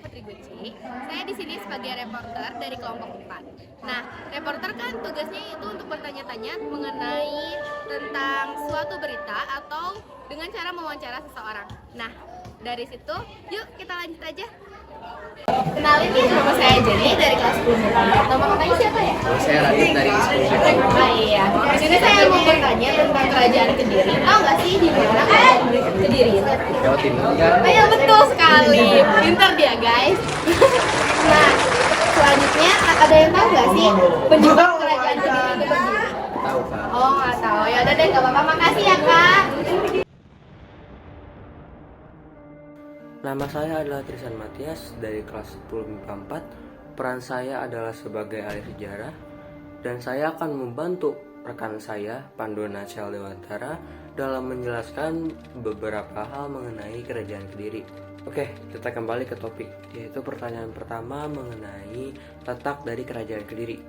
Putri Guci. Saya di sini sebagai reporter dari kelompok 4. Nah, reporter kan tugasnya itu untuk bertanya-tanya mengenai tentang suatu berita atau dengan cara mewawancara seseorang. Nah, dari situ yuk kita lanjut aja. Kenalin nih, nama saya Jenny dari kelas 10. Nama kakaknya siapa ya? Saya Radit dari sekolah. Oh iya, di sini saya mau bertanya tentang kerajaan Kediri. Tahu nggak sih di mana kerajaan Kediri itu? Jawa Timur. Oh iya betul sekali, pintar dia guys. Nah, selanjutnya ada yang tahu nggak sih penyebab kerajaan Kediri itu berdiri? Tahu Kak. Oh nggak tahu, ya udah deh nggak apa-apa. Makasih ya kak. Nama saya adalah Trisan Matias dari kelas 10 MIPA 4. Peran saya adalah sebagai ahli sejarah dan saya akan membantu rekan saya Pandona Syal Dewantara dalam menjelaskan beberapa hal mengenai kerajaan Kediri. Oke, kita kembali ke topik, yaitu pertanyaan pertama mengenai letak dari kerajaan Kediri.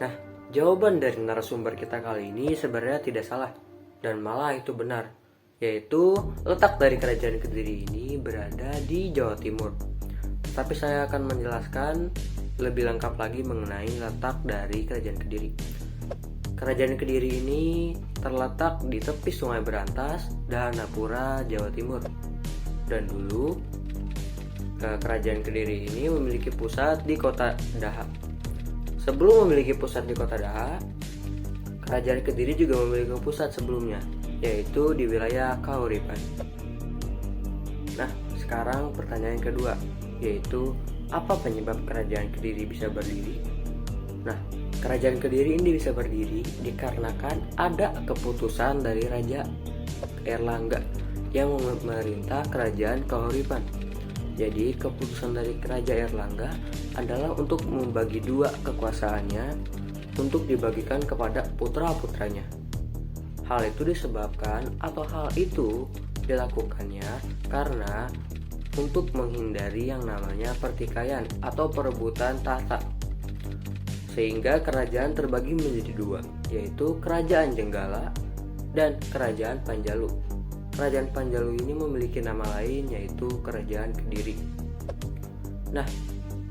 Nah, jawaban dari narasumber kita kali ini sebenarnya tidak salah dan malah itu benar, yaitu letak dari kerajaan Kediri ini berada di Jawa Timur. Tapi saya akan menjelaskan lebih lengkap lagi mengenai letak dari kerajaan Kediri. Kerajaan Kediri ini terletak di tepi Sungai Berantas, Dahanapura, Jawa Timur. Dan dulu kerajaan Kediri ini memiliki pusat di kota Daha. Sebelum memiliki pusat di kota Daha, kerajaan Kediri juga memiliki pusat sebelumnya, yaitu di wilayah Kahuripan. Nah, sekarang pertanyaan kedua, yaitu apa penyebab kerajaan Kediri bisa berdiri? Nah, kerajaan Kediri ini bisa berdiri dikarenakan ada keputusan dari Raja Erlangga yang memerintah kerajaan Kahuripan. Jadi, keputusan dari Raja Erlangga adalah untuk membagi dua kekuasaannya untuk dibagikan kepada putra-putranya. Hal itu disebabkan atau hal itu dilakukannya karena untuk menghindari yang namanya pertikaian atau perebutan tahta. Sehingga kerajaan terbagi menjadi dua, yaitu Kerajaan Jenggala dan Kerajaan Panjalu. Kerajaan Panjalu ini memiliki nama lain yaitu Kerajaan Kediri. Nah,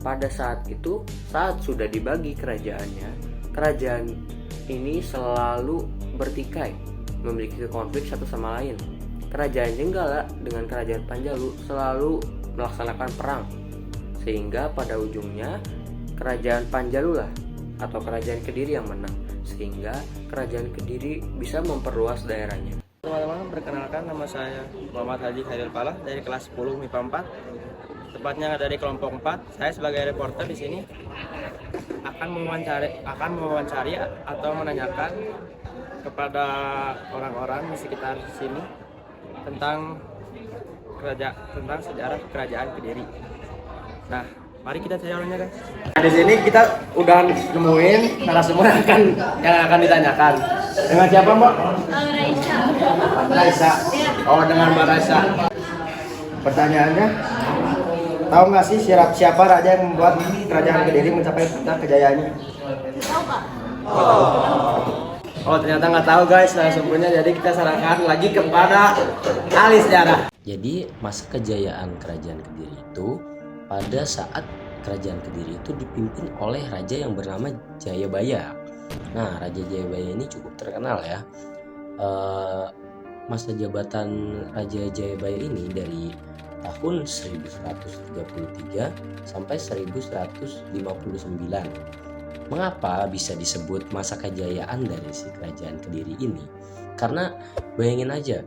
pada saat itu, saat sudah dibagi kerajaannya, kerajaan ini selalu bertikai, memiliki konflik satu sama lain. Kerajaan Jenggala dengan Kerajaan Panjalu selalu melaksanakan perang, sehingga pada ujungnya Kerajaan Panjalu lah atau Kerajaan Kediri yang menang, sehingga Kerajaan Kediri bisa memperluas daerahnya. Teman-teman, perkenalkan nama saya Muhammad Haji Khairil Falah dari kelas 10 MIPA 4. Tepatnya dari kelompok 4. Saya sebagai reporter di sini akan mewawancari atau menanyakan kepada orang-orang di sekitar sini tentang sejarah kerajaan Kediri. Nah, mari kita cari orangnya, guys. Nah, di sini kita udah nemuin narasumber yang akan ditanyakan. Dengan siapa, Mbak? Raisa. Oh, dengan Mbak Raisa. Pertanyaannya, tahu nggak sih siapa raja yang membuat kerajaan Kediri mencapai puncak kejayaannya? Tahu Pak? Oh, ternyata nggak tahu, guys, narasumbernya. Jadi kita serahkan lagi kepada ahli sejarah. Jadi masa kejayaan kerajaan Kediri itu pada saat kerajaan Kediri itu dipimpin oleh raja yang bernama Jayabaya. Nah, Raja Jayabaya ini cukup terkenal ya. Masa jabatan Raja Jayabaya ini dari tahun 1133 sampai 1159. Mengapa bisa disebut masa kejayaan dari si kerajaan Kediri ini? Karena bayangin aja,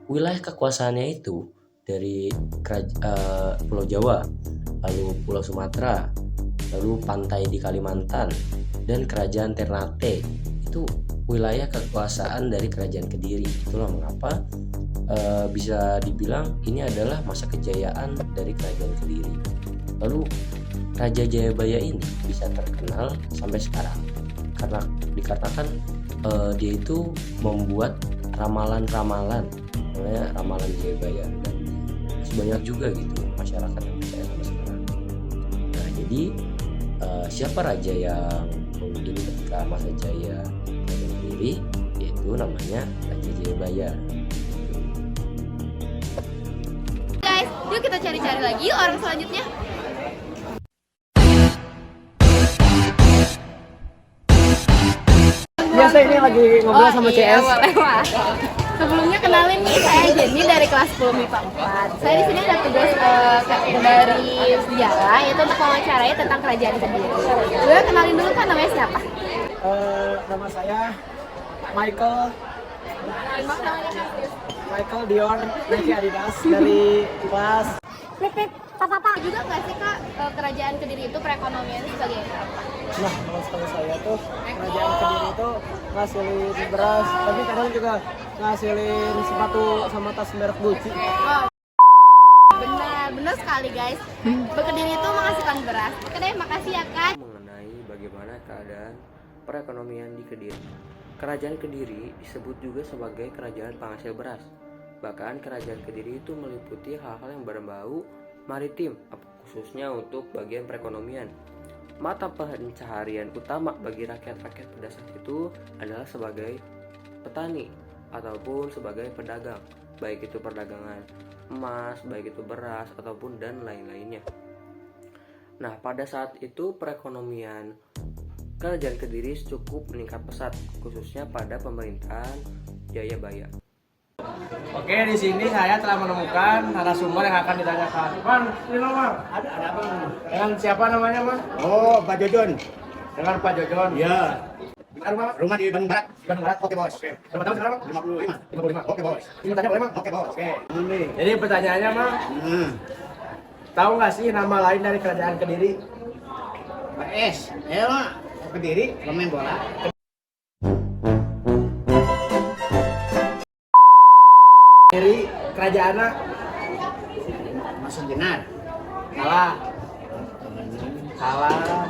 wilayah kekuasaannya itu dari Pulau Jawa, lalu Pulau Sumatera, lalu pantai di Kalimantan, dan Kerajaan Ternate. Itu wilayah kekuasaan dari kerajaan Kediri. Itulah mengapa bisa dibilang ini adalah masa kejayaan dari kerajaan Kediri. Lalu Raja Jayabaya ini bisa terkenal sampai sekarang karena dikatakan dia itu membuat ramalan-ramalan, namanya ramalan Jayabaya, dan banyak juga gitu masyarakat yang percaya sampai sekarang. Nah, jadi siapa raja yang memimpin ketika masa jaya kerajaan Kediri, yaitu namanya Raja Jayabaya. Guys, yuk kita cari-cari lagi yuk orang selanjutnya. Masa ini lagi ngobrol sama iya, CS? boleh, Mas. Sebelumnya kenalin nih, saya Jenny dari kelas 10 MIPA 4. Saya di sini ada tugas dari sejarah, yaitu untuk mewawancarai tentang kerajaan Kediri. Boleh kenalin dulu kan namanya siapa? Nama saya Michael Mas namanya kan? Michael Dior Nike Adidas dari kelas. Juga nggak sih Kak, kerajaan Kediri itu perekonomian sebagai apa? Nah, kalau setahu saya tuh kerajaan Kediri itu ngasilin beras, tapi kadang juga ngasilin sepatu sama tas merek Gucci. Oh, benar sekali guys. Kediri itu menghasilkan beras. Oke deh, makasih ya Kak. Mengenai bagaimana keadaan perekonomian di Kediri. Kerajaan Kediri disebut juga sebagai kerajaan penghasil beras. Bahkan kerajaan Kediri itu meliputi hal-hal yang berbau maritim, khususnya untuk bagian perekonomian. Mata pencaharian utama bagi rakyat-rakyat pada saat itu adalah sebagai petani ataupun sebagai pedagang, baik itu perdagangan emas, baik itu beras ataupun dan lain-lainnya. Nah, pada saat itu perekonomian kerajaan Kediri cukup meningkat pesat, khususnya pada pemerintahan Jayabaya. Oke, di sini saya telah menemukan narasumber yang akan ditanyakan. Bang, ini loh Bang. Ada apa? Dengan siapa namanya Bang? Oh, Pak Jojon. Dengan Pak Jojon. Iya. Rumah Di Bandung Barat. Bandung Barat. Oke, Bos. Berapa tahun sekarang Bang? 55. 55. Oke, Bos. Ini tanya boleh Bang? Oke, Bos. Oke. Ini. Jadi pertanyaannya Bang, Nah, tahu nggak sih nama lain dari kerajaan Kediri? Pak S. Mah Kediri pemain bola. Kediri kerajaannya Masuk Jenar. salah. Salah.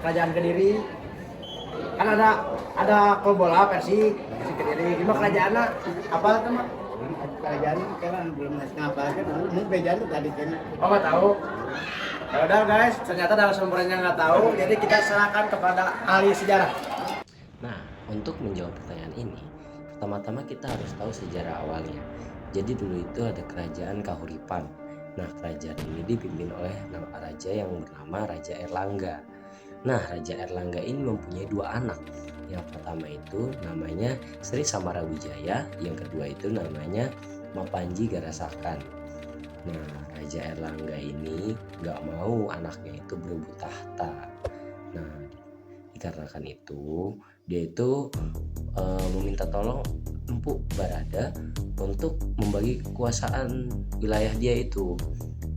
Kerajaan Kediri kan ada klub bola Persi Kediri. Gimana kerajaannya? Apa tuh Bang? Kerajaan sekarang belum ngasih apa kan. Ini kerajaan tuh tadi kan. Oh nggak tahu. Ya udah guys, ternyata narasumbernya nggak tahu, jadi kita serahkan kepada ahli sejarah. Nah, untuk menjawab pertanyaan ini, pertama-tama kita harus tahu sejarah awalnya. Jadi dulu itu ada kerajaan Kahuripan. Nah, kerajaan ini dipimpin oleh raja yang bernama Raja Erlangga. Nah, Raja Erlangga ini mempunyai dua anak. Yang pertama itu namanya Sri Samarawijaya, yang kedua itu namanya Mapanji Garasakan. Nah, Raja Erlangga ini nggak mau anaknya itu berebut tahta. Nah, dikarenakan itu dia itu meminta tolong Empu Barada untuk membagi kekuasaan wilayah dia itu.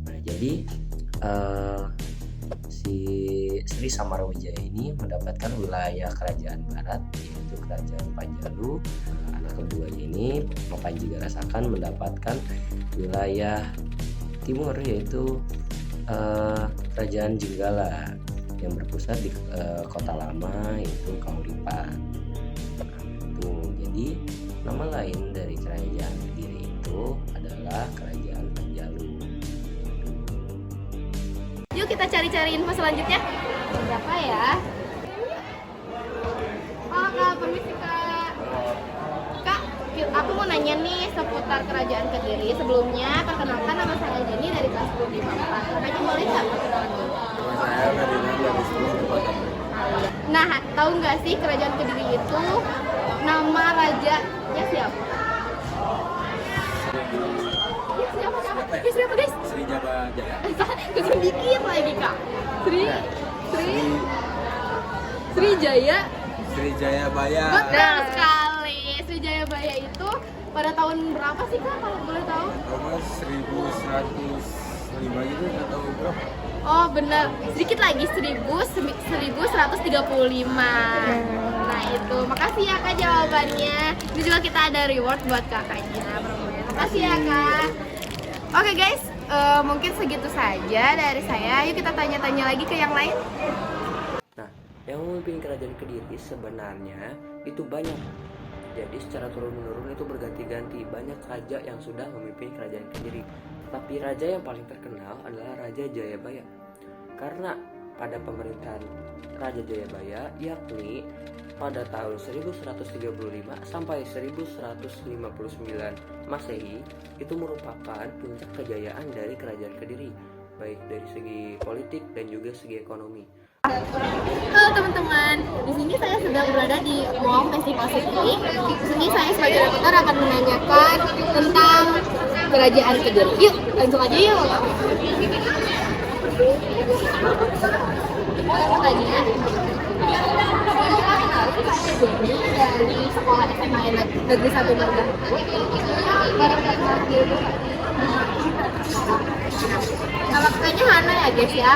Nah, jadi si Sri Samarawijaya ini mendapatkan wilayah kerajaan barat, yaitu kerajaan Panjalu. Anak keduanya ini Mapanji Garasakan mendapatkan wilayah timur, yaitu kerajaan Jenggala yang berpusat di kota lama, yaitu Kahuripan. Nah, itu jadi nama lain dari kerajaan Kediri itu adalah kerajaan Panjalu. Yuk kita cari-cari info selanjutnya. Berapa ya? Oh Kak, permisi Kak. Kak, aku mau nanya nih seputar kerajaan Kediri. Sebelumnya, perkenalkan nama saya Jenny dari kelas 10 MIPA 4. Kakaknya boleh nggak perkenalan dulu? Saya Ferdinand dari 10 MIPA 4. Nah, tahu nggak sih kerajaan Kediri itu nama rajanya siapa? Siapa Kak? Siapa guys? Sri Jabajaya. Kecil dikit lagi Kak. Srijaya. Srijayabaya. Betul sekali. Srijayabaya itu pada tahun berapa sih Kak kalau boleh tahu? Tahun 1105 gitu atau berapa? Oh benar, sedikit lagi 1135. Nah itu, makasih ya Kak jawabannya. Ini juga kita ada reward buat kakaknya. Makasih ya Kak. Oke guys, mungkin segitu saja dari saya. Yuk kita tanya-tanya lagi ke yang lain. Nah, yang memimpin kerajaan Kediri sebenarnya itu banyak. Jadi secara turun-menurun itu berganti-ganti, banyak raja yang sudah memimpin kerajaan Kediri. Tapi raja yang paling terkenal adalah Raja Jayabaya. Karena pada pemerintahan Raja Jayabaya, yakni pada tahun 1135 sampai 1159 Masehi, itu merupakan puncak kejayaan dari kerajaan Kediri, baik dari segi politik dan juga segi ekonomi. Halo teman-teman, di sini saya sedang berada di Mall Festival City. Di sini saya sebagai reporter akan menanyakan tentang kerajaan Kediri. Yuk, langsung aja yuk. Tanya, dari sekolah SMA Negeri 1 Marga. Nama kakaknya Hana ya guys ya.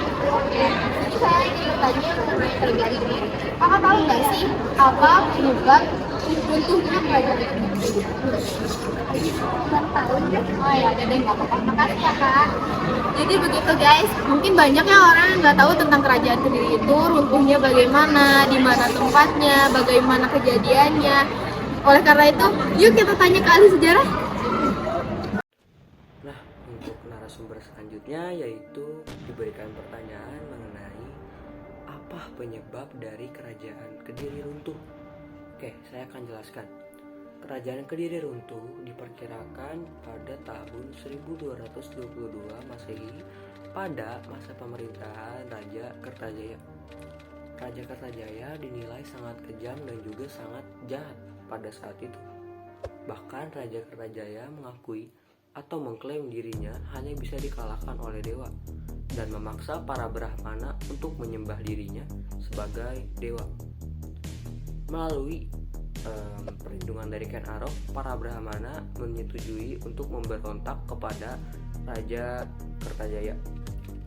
Jadi saya ingin bertanya mengenai kerajaan ini. Kakak tahu nggak sih apa penyebab runtuhnya kerajaan ini? Oh ya, jadi nggak apa-apa. Makasih ya kak. Jadi begitu guys, mungkin banyaknya orang yang nggak tahu tentang kerajaan Kediri itu runtuhnya bagaimana, di mana tempatnya, bagaimana kejadiannya. Oleh karena itu, yuk kita tanya ke ahli sejarah. Nah, untuk narasumber selanjutnya yaitu diberikan pertanyaan mengenai apa penyebab dari kerajaan Kediri runtuh. Oke, saya akan jelaskan. Kerajaan Kediri runtuh diperkirakan pada tahun 1222 Masehi pada masa pemerintahan Raja Kertajaya. Raja Kertajaya dinilai sangat kejam dan juga sangat jahat pada saat itu. Bahkan Raja Kertajaya mengakui atau mengklaim dirinya hanya bisa dikalahkan oleh dewa dan memaksa para Brahmana untuk menyembah dirinya sebagai dewa. Melalui perlindungan dari Ken Arok, para Brahmana menyetujui untuk memberontak kepada Raja Kertajaya.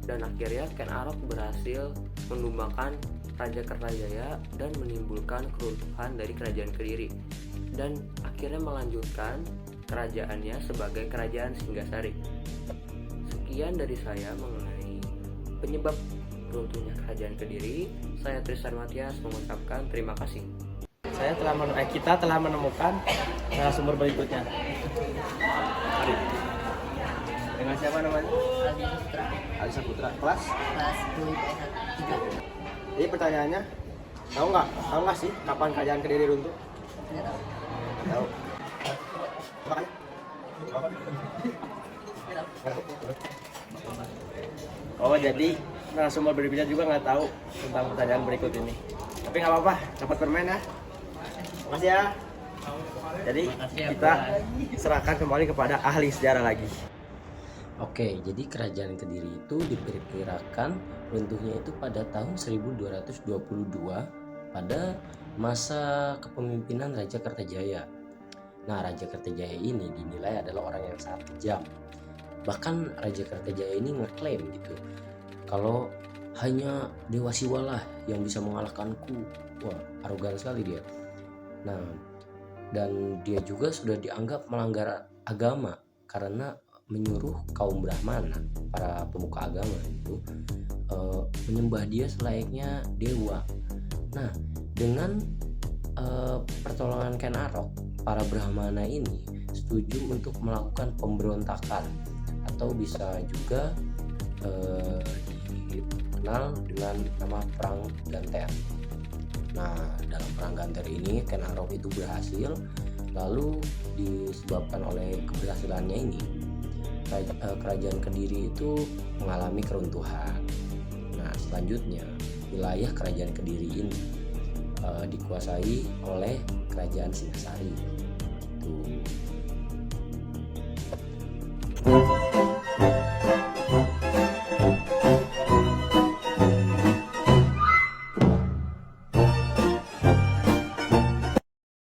Dan akhirnya Ken Arok berhasil menumbangkan Raja Kertajaya dan menimbulkan keruntuhan dari kerajaan Kediri. Dan akhirnya melanjutkan kerajaannya sebagai kerajaan Singgasari. Sekian dari saya mengenai penyebab runtuhnya kerajaan Kediri. Saya Tristan Matias mengucapkan terima kasih. Kita telah menemukan narasumber berikutnya. Mari. Dengan siapa namanya? Ali Saputra. Kelas 3. Jadi pertanyaannya, tahu nggak sih kapan kerajaan Kediri runtuh? Tahu. Makanya. Oh, jadi narasumber berikutnya juga nggak tahu tentang pertanyaan berikut ini. Tapi nggak apa-apa, dapat bermain ya. Makasih ya. Jadi kita serahkan kembali kepada ahli sejarah lagi. Oke, jadi kerajaan Kediri itu diperkirakan runtuhnya itu pada tahun 1222 pada masa kepemimpinan Raja Kertajaya. Nah, Raja Kertajaya ini dinilai adalah orang yang sangat kejam. Bahkan Raja Kertajaya ini ngeklaim gitu, kalau hanya Dewa Siwalah yang bisa mengalahkanku. Wah, arogan sekali dia. Nah, dan dia juga sudah dianggap melanggar agama karena menyuruh kaum Brahmana, para pemuka agama itu menyembah dia selayaknya dewa. Nah, dengan pertolongan Ken Arok, para Brahmana ini setuju untuk melakukan pemberontakan atau bisa juga dikenal dengan nama Perang Ganter. Nah, dalam Perang Ganter ini Ken Arok itu berhasil, lalu disebabkan oleh keberhasilannya ini kerajaan Kediri itu mengalami keruntuhan. Nah, selanjutnya wilayah kerajaan Kediri ini dikuasai oleh kerajaan Singasari. Tuh.